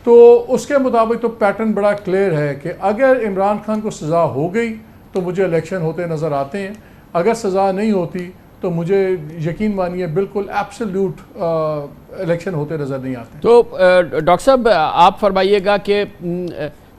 तो उसके मुताबिक तो पैटर्न बड़ा क्लियर है कि अगर इमरान खान को सज़ा हो गई तो मुझे इलेक्शन होते नज़र आते हैं, अगर सज़ा नहीं होती तो मुझे यकीन मानिए बिल्कुल एब्सोल्यूट इलेक्शन होते नज़र नहीं आते। तो डॉक्टर साहब आप फरमाइएगा कि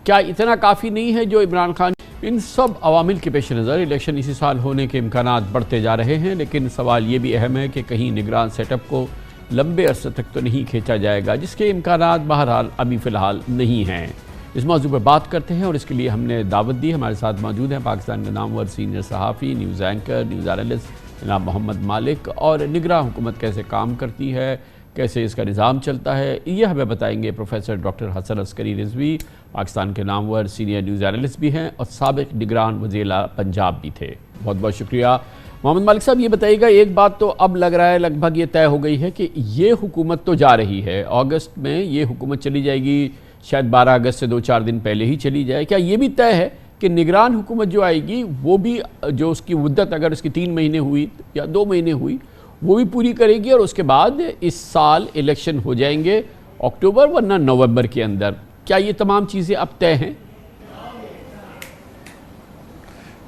क्या इतना काफ़ी नहीं है जो इमरान खान, इन सब अवामिल के पेश नज़र इलेक्शन इसी साल होने के इम्कानात बढ़ते जा रहे हैं, लेकिन सवाल ये भी अहम है कि कहीं निगरान सेटअप को लंबे अरसे तक तो नहीं खींचा जाएगा, जिसके इम्कानात बहरहाल अभी फ़िलहाल नहीं हैं। इस मौजू पर बात करते हैं और इसके लिए हमने दावत दी। हमारे साथ मौजूद हैं पाकिस्तान के नामवर सीनियर सहाफ़ी, न्यूज़ एंकर, न्यूज़ एनालिस्ट जनाब मोहम्मद मालिक, और निगरान हुकूमत कैसे काम करती है, कैसे इसका निज़ाम चलता है, ये हमें बताएंगे प्रोफेसर डॉक्टर हसन अस्करी रिजवी, पाकिस्तान के नामवर सीनियर न्यूज़ एनालिस्ट भी हैं और साबिक़ निगरान वज़ीर पंजाब भी थे। बहुत बहुत शुक्रिया। मोहम्मद मालिक साहब, ये बताइएगा, एक बात तो अब लग रहा है लगभग ये तय हो गई है कि ये हुकूमत तो जा रही है, अगस्त में ये हुकूमत चली जाएगी, शायद 12 अगस्त से 2-4 दिन पहले ही चली जाए। क्या ये भी तय है कि निगरान हुकूमत जो आएगी वो भी जो उसकी मुद्दत अगर उसकी 3 महीने हुई या 2 महीने हुई वो भी पूरी करेगी और उसके बाद इस साल इलेक्शन हो जाएंगे अक्टूबर वरना नवंबर के अंदर? क्या ये तमाम चीज़ें अब तय हैं?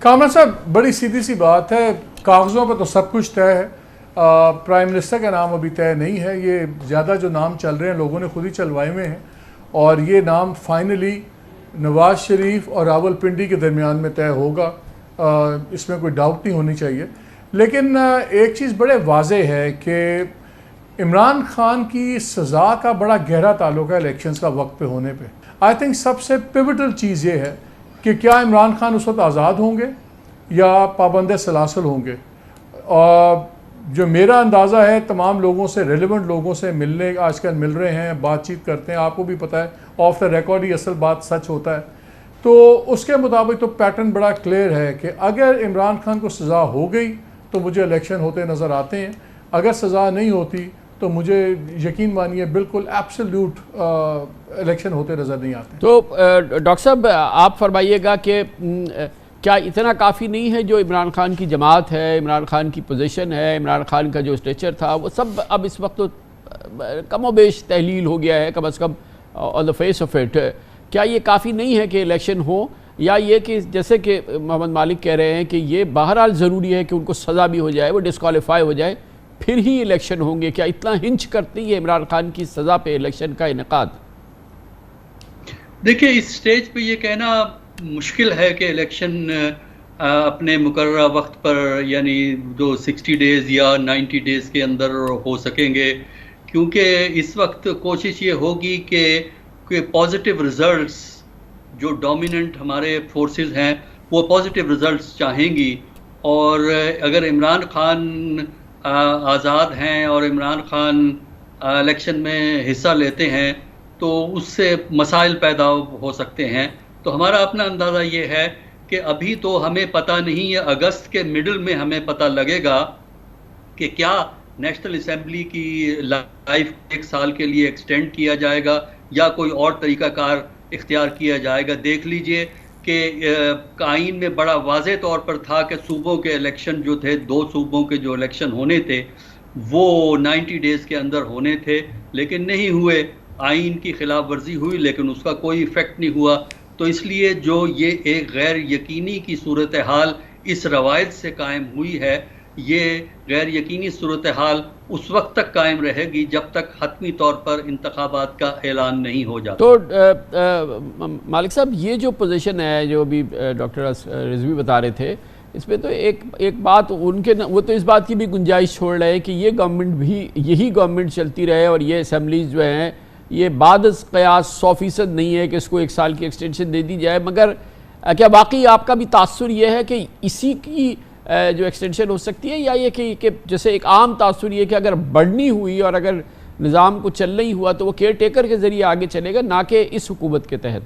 कामरान साहब, बड़ी सीधी सी बात है, कागज़ों पर तो सब कुछ तय है। प्राइम मिनिस्टर का नाम अभी तय नहीं है, ये ज़्यादा जो नाम चल रहे हैं लोगों ने खुद ही चलवाए हुए हैं और ये नाम फाइनली नवाज़ शरीफ और रावलपिंडी के दरमियान में तय होगा, इसमें कोई डाउट नहीं होनी चाहिए। लेकिन एक चीज़ बड़े वाज़े है कि इमरान खान की सज़ा का बड़ा गहरा ताल्लुक है इलेक्शंस का वक्त पे होने पे। आई थिंक सबसे पिवटल चीज़ ये है कि क्या इमरान खान उस वक्त आज़ाद होंगे या पाबंद सलासल होंगे। और जो मेरा अंदाज़ा है, तमाम लोगों से, रेलिवेंट लोगों से मिलने आजकल मिल रहे हैं, बातचीत करते हैं, आपको भी पता है ऑफ द रिकॉर्ड ही असल बात सच होता है, तो उसके मुताबिक तो पैटर्न बड़ा क्लियर है कि अगर इमरान खान को सज़ा हो गई तो मुझे इलेक्शन होते नज़र आते हैं, अगर सज़ा नहीं होती तो मुझे यकीन मानिए बिल्कुल एब्सोल्यूट इलेक्शन होते नज़र नहीं आते। तो डॉक्टर साहब आप फरमाइएगा कि क्या इतना काफ़ी नहीं है जो इमरान खान की जमात है, इमरान खान की पोजीशन है, इमरान खान का जो स्टेचर था, वो सब अब इस वक्त तो कमोबेश तहलील हो गया है, कम अज़ come on the face of it. क्या ये काफ़ी नहीं है कि इलेक्शन हो, या ये कि जैसे कि मोहम्मद मालिक कह रहे हैं कि ये बहरहाल ज़रूरी है कि उनको सज़ा भी हो जाए, वो डिस्क्वालीफाई हो जाए, फिर ही इलेक्शन होंगे? क्या इतना हिंच करती है इमरान खान की सज़ा पे इलेक्शन का इनेकाद? देखिए, इस स्टेज पे ये कहना मुश्किल है कि इलेक्शन अपने मुकर्ररा वक्त पर, यानी जो 60 डेज़ या 90 डेज़ के अंदर हो सकेंगे, क्योंकि इस वक्त कोशिश ये होगी कि पॉजिटिव रिज़ल्ट्स, जो डोमिनेंट हमारे फोर्सेस हैं वो पॉजिटिव रिज़ल्ट्स चाहेंगी, और अगर इमरान खान आज़ाद हैं और इमरान खान इलेक्शन में हिस्सा लेते हैं तो उससे मसाइल पैदा हो सकते हैं। तो हमारा अपना अंदाज़ा ये है कि अभी तो हमें पता नहीं है, अगस्त के मिडल में हमें पता लगेगा कि क्या नेशनल असम्बली की लाइफ 1 साल के लिए एक्सटेंड किया जाएगा या कोई और तरीक़ाकार इख्तियार किया जाएगा। देख लीजिए कि आइन में बड़ा वाज़े तौर पर था कि सूबों के इलेक्शन जो थे, 2 सूबों के जो इलेक्शन होने थे वो 90 डेज़ के अंदर होने थे, लेकिन नहीं हुए। आइन की खिलाफ वर्जी हुई लेकिन उसका कोई इफ़ेक्ट नहीं हुआ। तो इसलिए जो ये एक गैर यकीनी की सूरत हाल इस रवायत से कायम हुई है, ये गैर यकीनी सूरत हाल उस वक्त तक कायम रहेगी जब तक हतमी तौर पर इंतखाबात का ऐलान नहीं हो जाता। तो मालिक साहब, ये जो पोजीशन है जो अभी डॉक्टर रिजवी बता रहे थे, इसमें तो एक बात उनके वो तो इस बात की भी गुंजाइश छोड़ रहे हैं कि ये गवर्नमेंट भी, यही गवर्नमेंट चलती रहे और ये असम्बलीज जो हैं ये बाद क़यास 100% नहीं है कि इसको 1 साल की एक्सटेंशन दे दी जाए। मगर क्या वाकई आपका भी तासुर ये है कि इसी की जो एक्सटेंशन हो सकती है, या ये कि जैसे एक आम तासुर ये कि अगर बढ़नी हुई और अगर निज़ाम को चल नहीं हुआ तो वो केयर टेकर के ज़रिए आगे चलेगा, ना कि इस हुकूमत के तहत?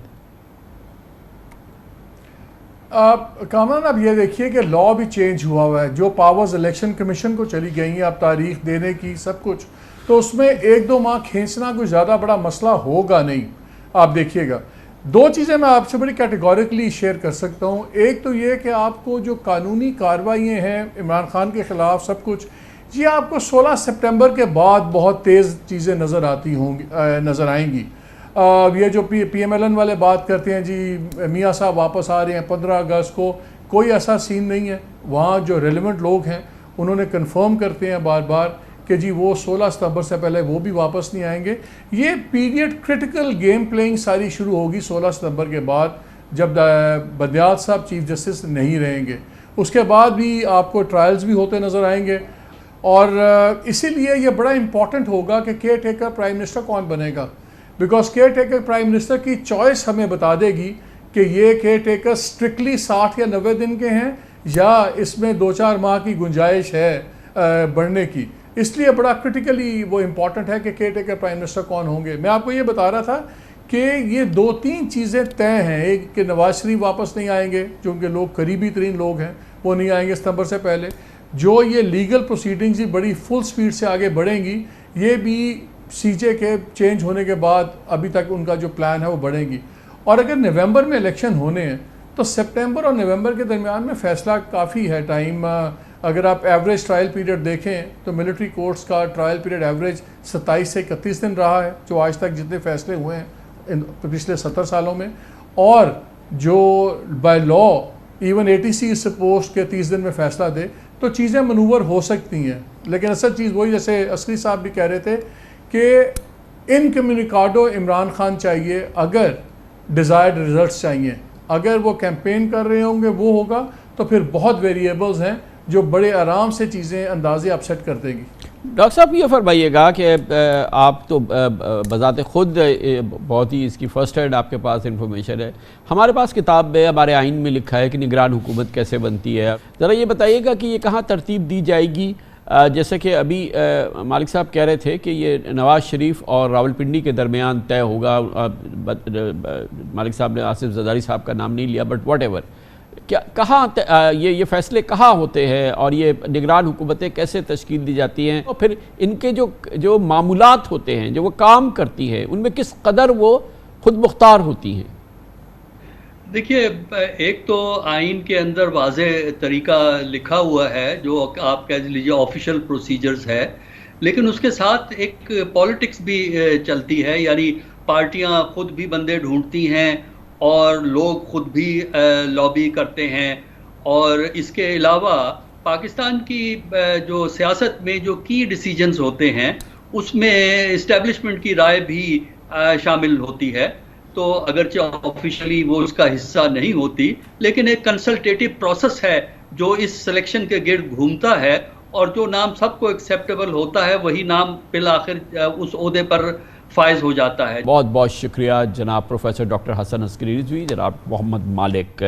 कामरान, अब ये देखिए कि लॉ भी चेंज हुआ है, जो पावर्स इलेक्शन कमीशन को चली गई हैं अब तारीख देने की सब कुछ, तो उसमें 1-2 माह खींचना कोई ज़्यादा बड़ा मसला होगा नहीं। आप देखिएगा, 2 चीज़ें मैं आपसे बड़ी कैटेगोरिकली शेयर कर सकता हूँ। एक तो ये कि आपको जो कानूनी कार्रवाइयाँ हैं इमरान खान के ख़िलाफ़ सब कुछ, ये आपको 16 सितंबर के बाद बहुत तेज़ चीज़ें नज़र आएंगी। ये जो PMLN वाले बात करते हैं जी मियाँ साहब वापस आ रहे हैं 15 अगस्त को, कोई ऐसा सीन नहीं है। वहाँ जो रेलिवेंट लोग हैं उन्होंने कंफर्म करते हैं बार बार कि जी वो 16 सितंबर से पहले वो भी वापस नहीं आएंगे। ये पीरियड क्रिटिकल गेम प्लेइंग सारी शुरू होगी 16 सितंबर के बाद, जब बंदियाल साहब चीफ जस्टिस नहीं रहेंगे। उसके बाद भी आपको ट्रायल्स भी होते नज़र आएंगे और इसीलिए ये बड़ा इम्पॉर्टेंट होगा कि केयर टेकर प्राइम मिनिस्टर कौन बनेगा, because care taker prime minister की चॉइस हमें बता देगी कि ये केयर टेकर स्ट्रिक्टली 60 या 90 दिन के हैं या इसमें 2-4 माह की गुंजाइश है बढ़ने की। इसलिए बड़ा क्रिटिकली वो इम्पॉर्टेंट है कि केयर टेकर प्राइम मिनिस्टर कौन होंगे। मैं आपको ये बता रहा था कि ये 2-3 चीज़ें तय हैं। एक कि नवाज शरीफ वापस नहीं आएंगे, जो उनके लोग करीबी तरीन लोग हैं वो नहीं आएंगे सितंबर से पहले। जो ये लीगल प्रोसीडिंग्स ही बड़ी फुल स्पीड से आगे बढ़ेंगी, ये भी CJ के चेंज होने के बाद अभी तक उनका जो प्लान है वो बढ़ेंगी। और अगर नवंबर में इलेक्शन होने हैं तो सितंबर और नवंबर के दरमियान में फ़ैसला काफ़ी है टाइम। अगर आप एवरेज ट्रायल पीरियड देखें तो मिलिट्री कोर्ट्स का ट्रायल पीरियड एवरेज 27 से 31 दिन रहा है, जो आज तक जितने फैसले हुए हैं पिछले 70 सालों में। और जो बाय लॉ इवन ATC इस पोस्ट के 30 दिन में फ़ैसला दे तो चीज़ें मनूवर हो सकती हैं। लेकिन असल चीज़ वही, जैसे असली साहब भी कह रहे थे कि इनकम्युनिकाडो इमरान खान चाहिए अगर डिज़ायर्ड रिजल्ट्स चाहिए। अगर वो कैंपेन कर रहे होंगे वो होगा, तो फिर बहुत वेरिएबल्स हैं जो बड़े आराम से चीज़ें अंदाजे अपसेट कर देगी। डॉक्टर साहब ये फरमाइएगा कि आप तो बज़ाते ख़ुद बहुत ही इसकी फ़र्स्ट हैंड आपके पास इंफॉर्मेशन है। हमारे पास किताब में, हमारे आइन में लिखा है कि निगरान हुकूमत कैसे बनती है। ज़रा ये बताइएगा कि ये कहाँ तरतीब दी जाएगी। जैसे कि अभी मालिक साहब कह रहे थे कि ये नवाज़ शरीफ और रावलपिंडी के दरमियान तय होगा। मालिक साहब ने आसिफ जरदारी साहब का नाम नहीं लिया, बट वट एवर, क्या कहाँ ये फ़ैसले कहाँ होते हैं और ये निगरान हुकूमतें कैसे तश्कील दी जाती हैं, और फिर इनके जो मामूलात होते हैं जो वो काम करती हैं उनमें किस कदर वो खुद मुख्तार होती हैं? देखिए, एक तो आइन के अंदर वाज़े तरीका लिखा हुआ है जो आप कह लीजिए ऑफिशियल प्रोसीजर्स है, लेकिन उसके साथ एक पॉलिटिक्स भी चलती है। यानी पार्टियां खुद भी बंदे ढूंढती हैं और लोग खुद भी लॉबी करते हैं। और इसके अलावा पाकिस्तान की जो सियासत में जो की डिसीजंस होते हैं उसमें इस्टेब्लिशमेंट की राय भी शामिल होती है। तो अगरचे ऑफिशियली वो उसका हिस्सा नहीं होती, लेकिन एक कंसल्टेटिव प्रोसेस है जो इस सिलेक्शन के गिर्द घूमता है, और जो नाम सबको एक्सेप्टेबल होता है वही नाम फिल आखिर उस ओहदे पर फायज हो जाता है। बहुत बहुत शुक्रिया जनाब प्रोफेसर डॉक्टर हसन अस्करी रिजवी, जनाब मोहम्मद मालिक।